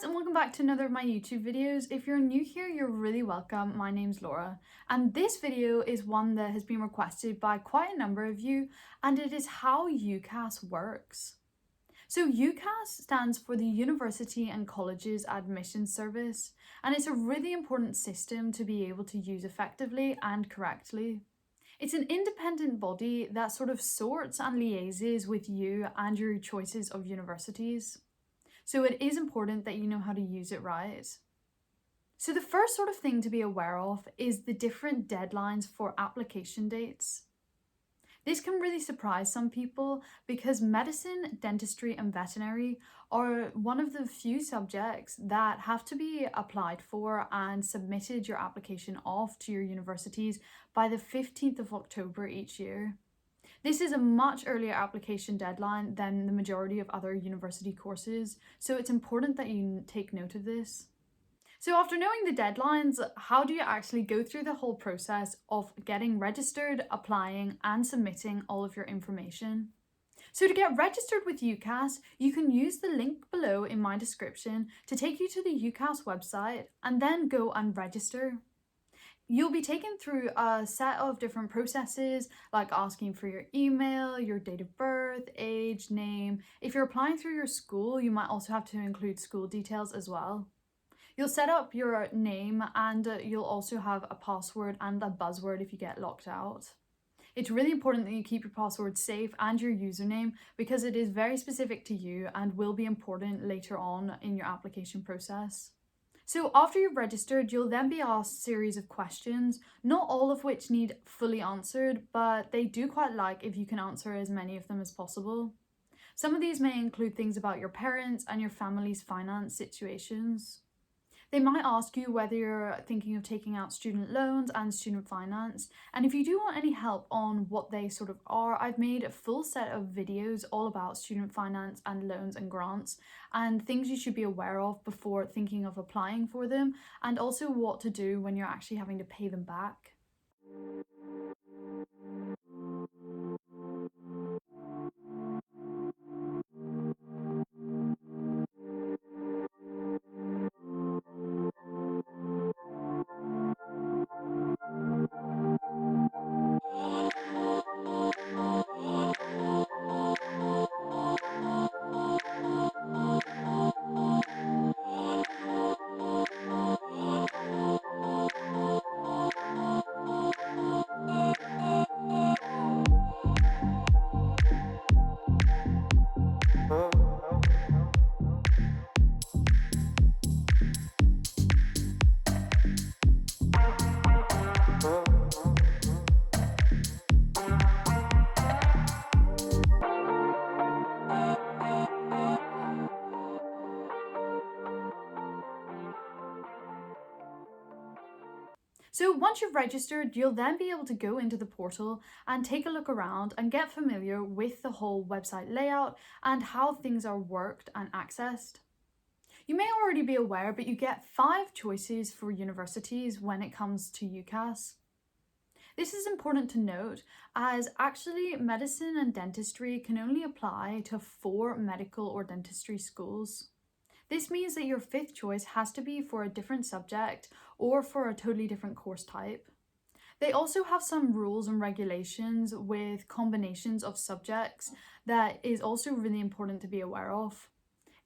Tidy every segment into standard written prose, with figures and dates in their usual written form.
guys, and welcome back to another of my YouTube videos. If you're new here, you're really welcome. My name's Laura, and this video is one that has been requested by quite a number of you, and it is how UCAS works. So UCAS stands for the University and Colleges Admissions Service, and it's a really important system to be able to use effectively and correctly. It's an independent body that sort of sorts and liaises with you and your choices of universities. So it is important that you know how to use it right. So the first sort of thing to be aware of is the different deadlines for application dates. This can really surprise some people because medicine, dentistry, and veterinary are one of the few subjects that have to be applied for and submitted your application off to your universities by the 15th of October each year. This is a much earlier application deadline than the majority of other university courses, so it's important that you take note of this. So after knowing the deadlines, how do you actually go through the whole process of getting registered, applying, and submitting all of your information? So to get registered with UCAS, you can use the link below in my description to take you to the UCAS website and then go and register. You'll be taken through a set of different processes, like asking for your email, your date of birth, age, name. If you're applying through your school, you might also have to include school details as well. You'll set up your name and you'll also have a password and a buzzword if you get locked out. It's really important that you keep your password safe and your username because it is very specific to you and will be important later on in your application process. So after you've registered, you'll then be asked a series of questions, not all of which need fully answered, but they do quite like if you can answer as many of them as possible. Some of these may include things about your parents and your family's finance situations. They might ask you whether you're thinking of taking out student loans and student finance. And if you do want any help on what they sort of are, I've made a full set of videos all about student finance and loans and grants and things you should be aware of before thinking of applying for them, and also what to do when you're actually having to pay them back. So once you've registered, you'll then be able to go into the portal and take a look around and get familiar with the whole website layout and how things are worked and accessed. You may already be aware, but you get 5 choices for universities when it comes to UCAS. This is important to note as actually medicine and dentistry can only apply to 4 medical or dentistry schools. This means that your 5th choice has to be for a different subject or for a totally different course type. They also have some rules and regulations with combinations of subjects that is also really important to be aware of.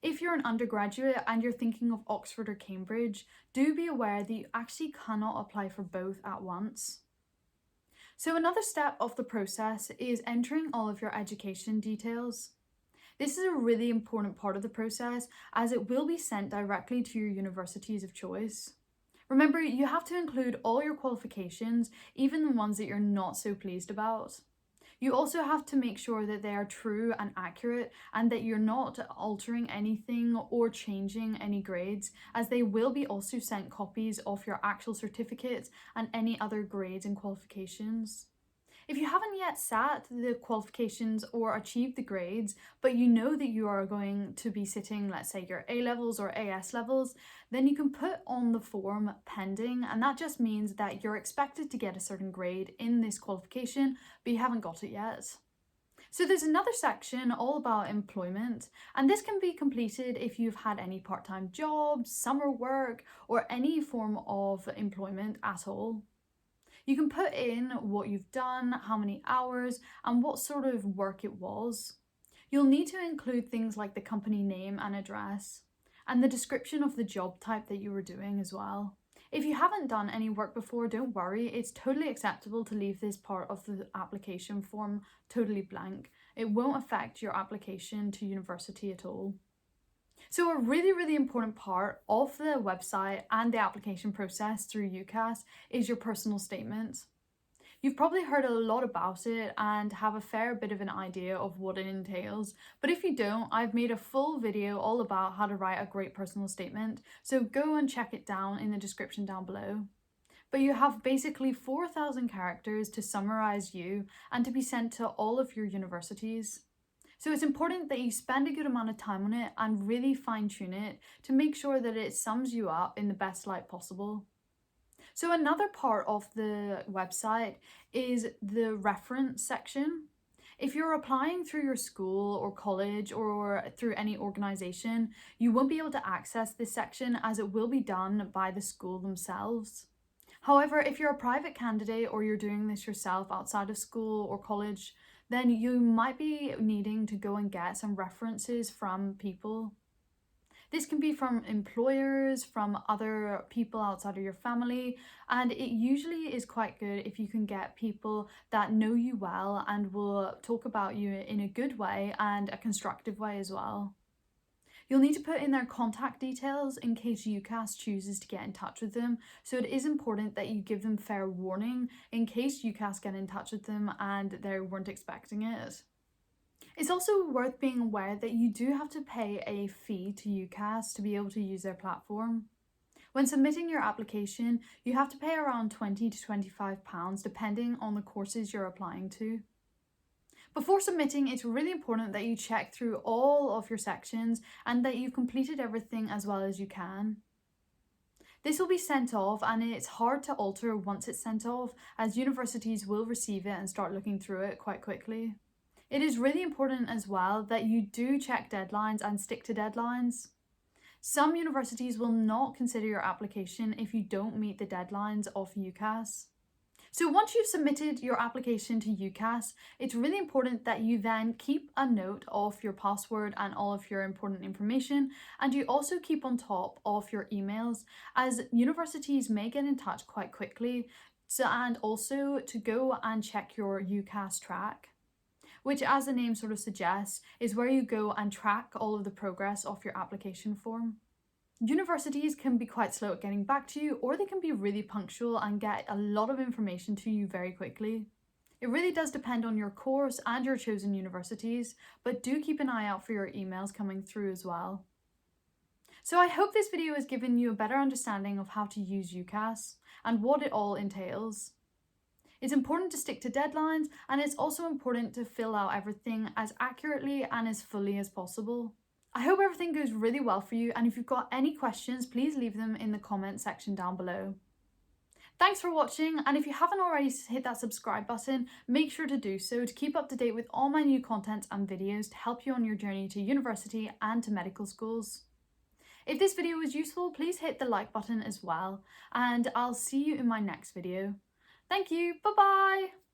If you're an undergraduate and you're thinking of Oxford or Cambridge, do be aware that you actually cannot apply for both at once. So another step of the process is entering all of your education details. This is a really important part of the process as it will be sent directly to your universities of choice. Remember, you have to include all your qualifications, even the ones that you're not so pleased about. You also have to make sure that they are true and accurate and that you're not altering anything or changing any grades, as they will be also sent copies of your actual certificates and any other grades and qualifications. If you haven't yet sat the qualifications or achieved the grades, but you know that you are going to be sitting, let's say, your A levels or AS levels, then you can put on the form pending, and that just means that you're expected to get a certain grade in this qualification, but you haven't got it yet. So there's another section all about employment, and this can be completed if you've had any part-time jobs, summer work, or any form of employment at all. You can put in what you've done, how many hours, and what sort of work it was. You'll need to include things like the company name and address, and the description of the job type that you were doing as well. If you haven't done any work before, don't worry, it's totally acceptable to leave this part of the application form totally blank. It won't affect your application to university at all. So a really important part of the website and the application process through UCAS is your personal statement. You've probably heard a lot about it and have a fair bit of an idea of what it entails, but if you don't, I've made a full video all about how to write a great personal statement, so go and check it down in the description down below. But you have basically 4,000 characters to summarize you and to be sent to all of your universities. So it's important that you spend a good amount of time on it and really fine tune it to make sure that it sums you up in the best light possible. So another part of the website is the reference section. If you're applying through your school or college or through any organisation, you won't be able to access this section as it will be done by the school themselves. However, if you're a private candidate or you're doing this yourself outside of school or college, then you might be needing to go and get some references from people. This can be from employers, from other people outside of your family, and it usually is quite good if you can get people that know you well and will talk about you in a good way and a constructive way as well. You'll need to put in their contact details in case UCAS chooses to get in touch with them, so it is important that you give them fair warning in case UCAS get in touch with them and they weren't expecting it. It's also worth being aware that you do have to pay a fee to UCAS to be able to use their platform. When submitting your application, you have to pay around £20 to £25 depending on the courses you're applying to. Before submitting, it's really important that you check through all of your sections and that you've completed everything as well as you can. This will be sent off and it's hard to alter once it's sent off, as universities will receive it and start looking through it quite quickly. It is really important as well that you do check deadlines and stick to deadlines. Some universities will not consider your application if you don't meet the deadlines of UCAS. So once you've submitted your application to UCAS, it's really important that you then keep a note of your password and all of your important information, and you also keep on top of your emails, as universities may get in touch quite quickly, and also to go and check your UCAS track, which, as the name sort of suggests, is where you go and track all of the progress of your application form. Universities can be quite slow at getting back to you, or they can be really punctual and get a lot of information to you very quickly. It really does depend on your course and your chosen universities, but do keep an eye out for your emails coming through as well. So I hope this video has given you a better understanding of how to use UCAS and what it all entails. It's important to stick to deadlines, and it's also important to fill out everything as accurately and as fully as possible. I hope everything goes really well for you, and if you've got any questions, please leave them in the comment section down below. Thanks for watching, and if you haven't already hit that subscribe button, make sure to do so to keep up to date with all my new content and videos to help you on your journey to university and to medical schools. If this video was useful, please hit the like button as well, and I'll see you in my next video. Thank you, bye bye!